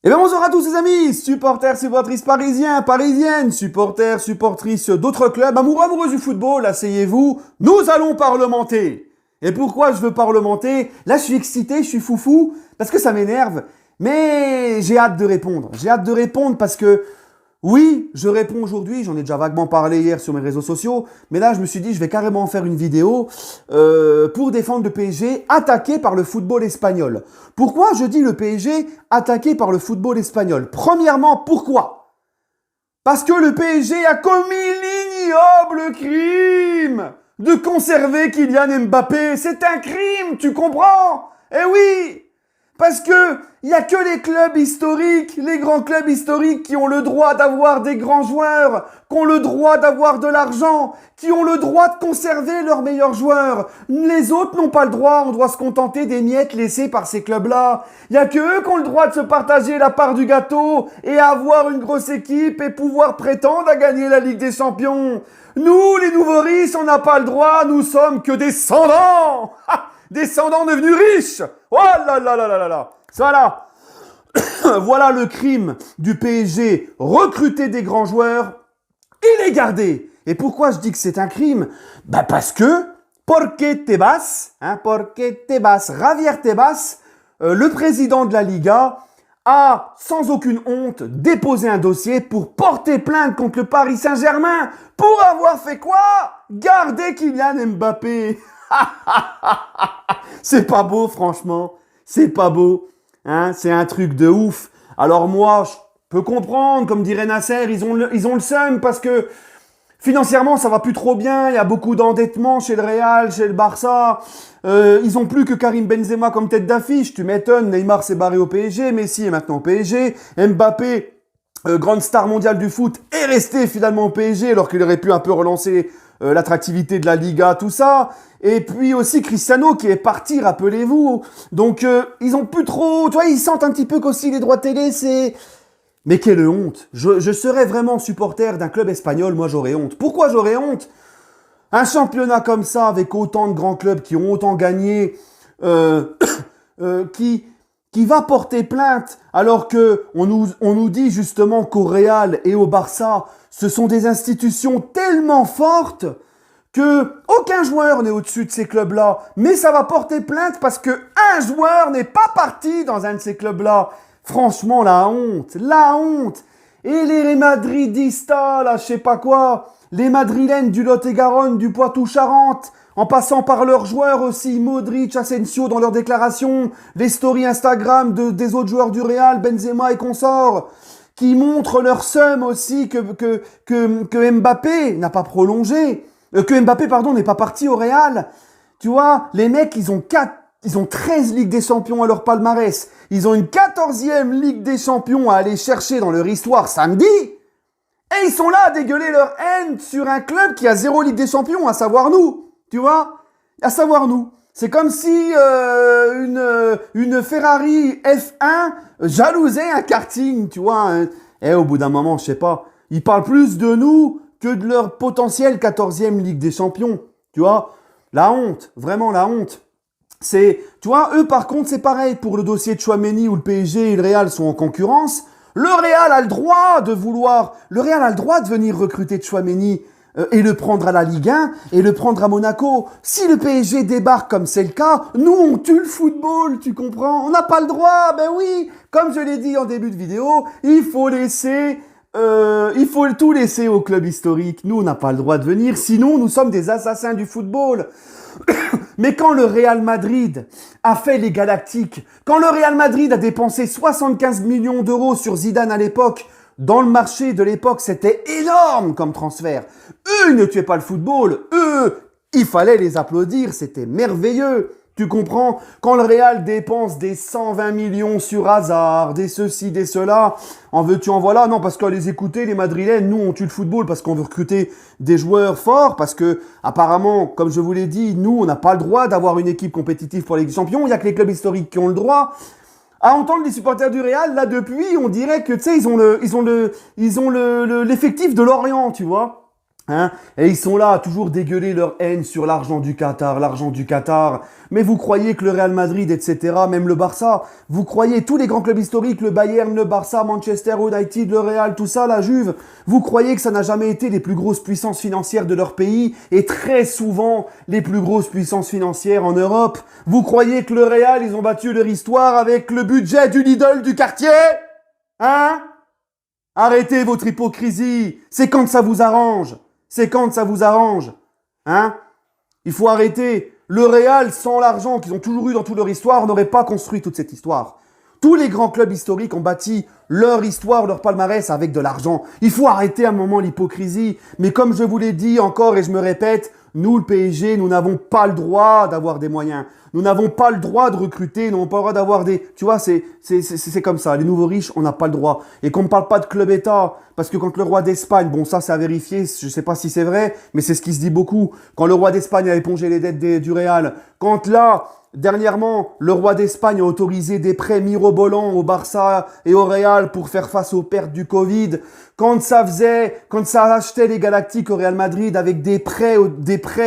Eh bien bonjour à tous les amis, supporters, supportrices parisiens, parisiennes, supporters, supportrices d'autres clubs, amoureux, amoureuses du football, asseyez-vous, nous allons parlementer. Et pourquoi je veux parlementer? Là je suis excité, je suis foufou, parce que ça m'énerve, mais j'ai hâte de répondre. J'ai hâte de répondre parce que oui, je réponds aujourd'hui, j'en ai déjà vaguement parlé hier sur mes réseaux sociaux, mais là je me suis dit je vais carrément faire une vidéo pour défendre le PSG attaqué par le football espagnol. Pourquoi je dis le PSG attaqué par le football espagnol? Premièrement, pourquoi? Parce que le PSG a commis l'ignoble crime de conserver Kylian Mbappé. C'est un crime, tu comprends? Eh oui! Parce que il y a que les clubs historiques, les grands clubs historiques qui ont le droit d'avoir des grands joueurs, qui ont le droit d'avoir de l'argent, qui ont le droit de conserver leurs meilleurs joueurs. Les autres n'ont pas le droit, on doit se contenter des miettes laissées par ces clubs-là. Il y a que eux qui ont le droit de se partager la part du gâteau et avoir une grosse équipe et pouvoir prétendre à gagner la Ligue des Champions. Nous, les nouveaux riches, on n'a pas le droit, nous sommes que descendants. Descendants devenus riches. Oh là là là là là là. Voilà. Voilà le crime du PSG. Recruter des grands joueurs et les garder. Et pourquoi je dis que c'est un crime? Bah parce que porque Tebas, Javier Tebas, le président de la Liga, a, sans aucune honte, déposé un dossier pour porter plainte contre le Paris Saint-Germain pour avoir fait quoi? Garder Kylian Mbappé. C'est pas beau, franchement. C'est pas beau. Hein, c'est un truc de ouf. Alors moi, je peux comprendre, comme dirait Nasser, ils ont le seum parce que financièrement, ça va plus trop bien. Il y a beaucoup d'endettement chez le Real, chez le Barça. Ils ont plus que Karim Benzema comme tête d'affiche. Tu m'étonnes, Neymar s'est barré au PSG, Messi est maintenant au PSG. Mbappé, grande star mondiale du foot, est resté finalement au PSG alors qu'il aurait pu un peu relancer l'attractivité de la Liga, tout ça. Et puis aussi Cristiano qui est parti, rappelez-vous. Donc ils ont plus trop, tu vois, ils sentent un petit peu qu'aussi les droits télé, c'est... Mais quelle honte. Je serais vraiment supporter d'un club espagnol, moi j'aurais honte. Pourquoi j'aurais honte? Un championnat comme ça, avec autant de grands clubs qui ont autant gagné, qui va porter plainte, alors que on nous dit justement qu'au Real et au Barça, ce sont des institutions tellement fortes que aucun joueur n'est au-dessus de ces clubs-là. Mais ça va porter plainte parce que un joueur n'est pas parti dans un de ces clubs-là. Franchement, la honte, la honte. Et les Madridistas, là, je sais pas quoi, les Madrilènes du Lot-et-Garonne, du Poitou-Charentes, en passant par leurs joueurs aussi, Modric, Asensio dans leurs déclarations, les stories Instagram des autres joueurs du Real, Benzema et consorts, qui montrent leur seum aussi que Mbappé n'a pas prolongé, que Mbappé, pardon, n'est pas parti au Real. Tu vois, les mecs, ils ont 13 Ligues des Champions à leur palmarès. Ils ont une 14e Ligue des Champions à aller chercher dans leur histoire samedi. Et ils sont là à dégueuler leur haine sur un club qui a 0 Ligue des Champions, à savoir nous. Tu vois? À savoir nous. C'est comme si une Ferrari F1 jalousait un karting, tu vois. Hein. Et au bout d'un moment, je sais pas, ils parlent plus de nous que de leur potentielle 14e Ligue des Champions. Tu vois? La honte, vraiment la honte. Tu vois, eux par contre c'est pareil pour le dossier de Tchouaméni où le PSG et le Real sont en concurrence. Le Real a le droit de venir recruter Tchouaméni et le prendre à la Ligue 1 et le prendre à Monaco. Si le PSG débarque comme c'est le cas, nous on tue le football, tu comprends? On n'a pas le droit, ben oui. Comme je l'ai dit en début de vidéo, il faut tout laisser au club historique. Nous on n'a pas le droit de venir, sinon nous sommes des assassins du football. Mais quand le Real Madrid a fait les Galactiques, quand le Real Madrid a dépensé 75 millions d'euros sur Zidane à l'époque, dans le marché de l'époque, c'était énorme comme transfert. Eux, ils ne tuaient pas le football. Eux, il fallait les applaudir. C'était merveilleux. Tu comprends? Quand le Real dépense des 120 millions sur Hazard, des ceci, des cela, en veux-tu, en voilà. Non, parce qu'à les écouter, les Madrilènes, nous, on tue le football parce qu'on veut recruter des joueurs forts, parce que, apparemment, comme je vous l'ai dit, nous, on n'a pas le droit d'avoir une équipe compétitive pour la Ligue des Champions. Il n'y a que les clubs historiques qui ont le droit. À entendre les supporters du Real, là, depuis, on dirait que, tu sais, ils ont l'effectif de Lorient, tu vois. Hein, et ils sont là à toujours dégueuler leur haine sur l'argent du Qatar, l'argent du Qatar. Mais vous croyez que le Real Madrid, etc., même le Barça, vous croyez tous les grands clubs historiques, le Bayern, le Barça, Manchester United, le Real, tout ça, la Juve, vous croyez que ça n'a jamais été les plus grosses puissances financières de leur pays et très souvent les plus grosses puissances financières en Europe? Vous croyez que le Real, ils ont battu leur histoire avec le budget du Lidl du quartier? Hein? Arrêtez votre hypocrisie, c'est quand ça vous arrange. C'est quand ça vous arrange. Hein? Il faut arrêter. Le Real, sans l'argent qu'ils ont toujours eu dans toute leur histoire, n'aurait pas construit toute cette histoire. Tous les grands clubs historiques ont bâti leur histoire, leur palmarès avec de l'argent. Il faut arrêter un moment l'hypocrisie. Mais comme je vous l'ai dit encore et je me répète, nous, le PSG, nous n'avons pas le droit d'avoir des moyens. Nous n'avons pas le droit de recruter, nous n'avons pas le droit d'avoir des... Tu vois, c'est comme ça. Les nouveaux riches, on n'a pas le droit. Et qu'on ne parle pas de club-État, parce que quand le roi d'Espagne, bon ça c'est à vérifier, je ne sais pas si c'est vrai, mais c'est ce qui se dit beaucoup. Quand le roi d'Espagne a épongé les dettes du Real, quand là, dernièrement, le roi d'Espagne a autorisé des prêts mirobolants au Barça et au Real pour faire face aux pertes du Covid, quand ça achetait les Galactiques au Real Madrid avec des prêts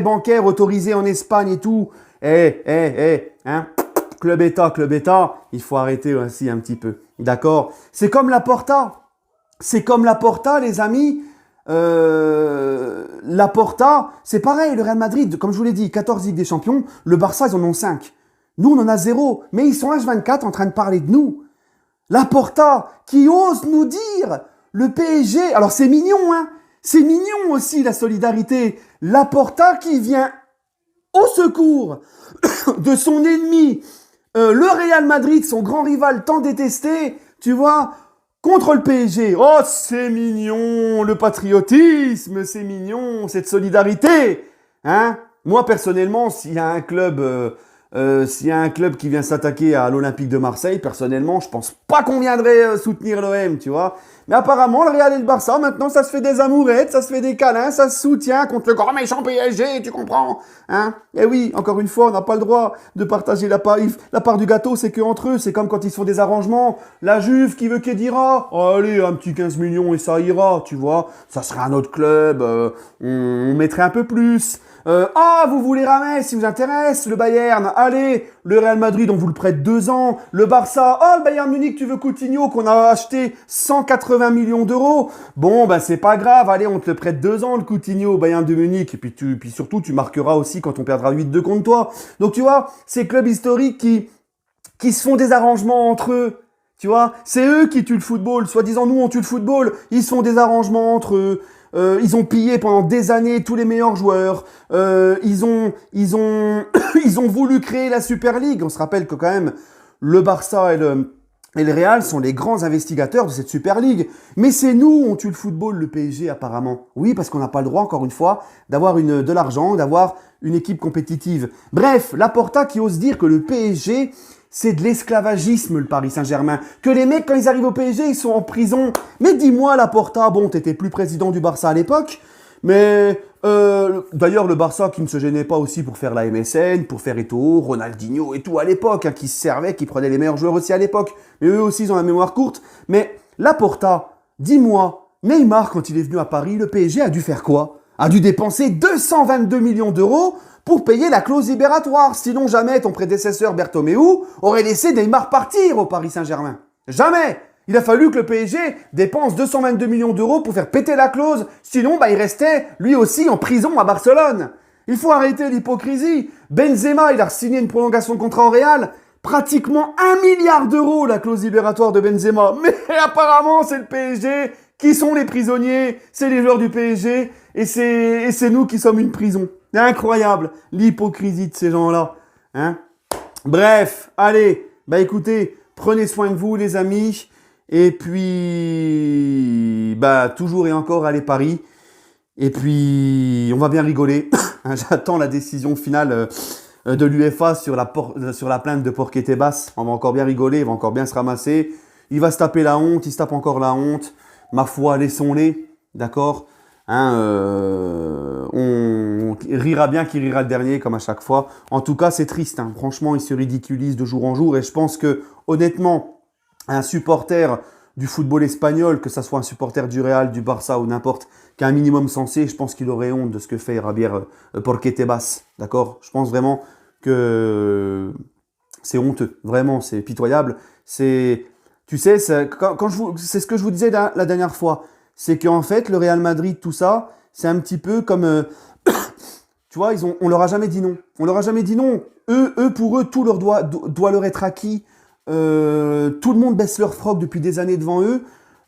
bancaires autorisés en Espagne et tout, hein, club État, il faut arrêter aussi un petit peu, d'accord? C'est comme la Porta, les amis. La Porta, c'est pareil, le Real Madrid, comme je vous l'ai dit, 14 Ligues des Champions, le Barça, ils en ont 5. Nous, on en a 0, mais ils sont H24 en train de parler de nous. La Porta, qui ose nous dire, le PSG, alors c'est mignon, hein, c'est mignon aussi la solidarité. La Porta qui vient au secours de son ennemi, le Real Madrid, son grand rival tant détesté, tu vois, contre le PSG. Oh, c'est mignon, le patriotisme, c'est mignon, cette solidarité. Hein? Moi, personnellement, s'il y a un club qui vient s'attaquer à l'Olympique de Marseille, personnellement, je pense pas qu'on viendrait soutenir l'OM, tu vois. Mais apparemment, le Real et le Barça, maintenant, ça se fait des amourettes, ça se fait des câlins, ça se soutient contre le grand méchant PSG, tu comprends? Hein? Et oui, encore une fois, on n'a pas le droit de partager la part du gâteau, c'est que entre eux, c'est comme quand ils se font des arrangements. La Juve qui veut Khedira, allez, un petit 15 millions et ça ira, tu vois. Ça serait un autre club, on mettrait un peu plus. Vous voulez Rames, si vous intéresse, le Bayern, allez, le Real Madrid, on vous le prête 2 ans, le Barça, le Bayern Munich, tu veux Coutinho, qu'on a acheté 180 millions d'euros, bon, c'est pas grave, allez, on te le prête 2 ans, le Coutinho, au Bayern de Munich, et puis surtout, tu marqueras aussi quand on perdra 8-2 contre toi. Donc, tu vois, ces clubs historiques qui se font des arrangements entre eux, tu vois, c'est eux qui tuent le football, soi-disant, nous, on tue le football, ils se font des arrangements entre eux. Ils ont pillé pendant des années tous les meilleurs joueurs. Ils ont voulu créer la Super League. On se rappelle que quand même le Barça et le Real sont les grands investigateurs de cette Super League. Mais c'est nous, on tue le football, le PSG apparemment. Oui, parce qu'on n'a pas le droit, encore une fois, d'avoir de l'argent, d'avoir une équipe compétitive. Bref, Laporta qui ose dire que le PSG, c'est de l'esclavagisme, le Paris Saint-Germain. Que les mecs, quand ils arrivent au PSG, ils sont en prison. Mais dis-moi, Laporta, bon, t'étais plus président du Barça à l'époque, mais d'ailleurs, le Barça qui ne se gênait pas aussi pour faire la MSN, pour faire Eto'o, Ronaldinho et tout à l'époque, qui se servait, qui prenait les meilleurs joueurs aussi à l'époque. Mais eux aussi, ils ont la mémoire courte. Mais Laporta, dis-moi, Neymar, quand il est venu à Paris, le PSG a dû faire quoi? A dû dépenser 222 millions d'euros pour payer la clause libératoire. Sinon, jamais ton prédécesseur Bertomeu aurait laissé Neymar partir au Paris Saint-Germain. Jamais! Il a fallu que le PSG dépense 222 millions d'euros pour faire péter la clause. Sinon, il restait lui aussi en prison à Barcelone. Il faut arrêter l'hypocrisie. Benzema, il a signé une prolongation de contrat au Real. Pratiquement 1 milliard d'euros la clause libératoire de Benzema. Mais apparemment, c'est le PSG qui sont les prisonniers. C'est les joueurs du PSG et c'est nous qui sommes une prison. C'est incroyable, l'hypocrisie de ces gens-là. Hein? Bref, allez, écoutez, prenez soin de vous les amis. Et puis, toujours et encore, allez Paris. Et puis, on va bien rigoler. J'attends la décision finale de l'UEFA sur la plainte de Porquetebas. On va encore bien rigoler, il va encore bien se ramasser. Il va se taper la honte, il se tape encore la honte. Ma foi, laissons-les, d'accord? On rira bien qui rira le dernier, comme à chaque fois. En tout cas, c'est triste. Franchement, il se ridiculise de jour en jour. Et je pense que, honnêtement, un supporter du football espagnol, que ça soit un supporter du Real, du Barça ou n'importe, qui a un minimum sensé, je pense qu'il aurait honte de ce que fait Javier Porquetebas. D'accord? Je pense vraiment que c'est honteux. Vraiment, c'est pitoyable. C'est, tu sais, c'est ce que je vous disais la dernière fois. C'est qu'en fait, le Real Madrid, tout ça, c'est un petit peu comme, tu vois, on leur a jamais dit non. On leur a jamais dit non. Pour eux, tout leur doit leur être acquis. Tout le monde baisse leur froc depuis des années devant eux.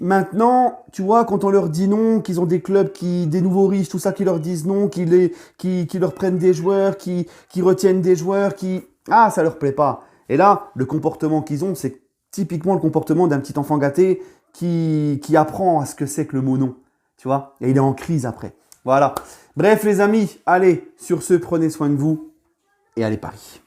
Maintenant, tu vois, quand on leur dit non, qu'ils ont des clubs des nouveaux riches, tout ça, qui leur disent non, qui leur prennent des joueurs, qui retiennent des joueurs, ça leur plaît pas. Et là, le comportement qu'ils ont, c'est typiquement le comportement d'un petit enfant gâté qui apprend à ce que c'est que le mot non. Tu vois? Et il est en crise après. Voilà. Bref, les amis, allez, sur ce, prenez soin de vous et allez Paris.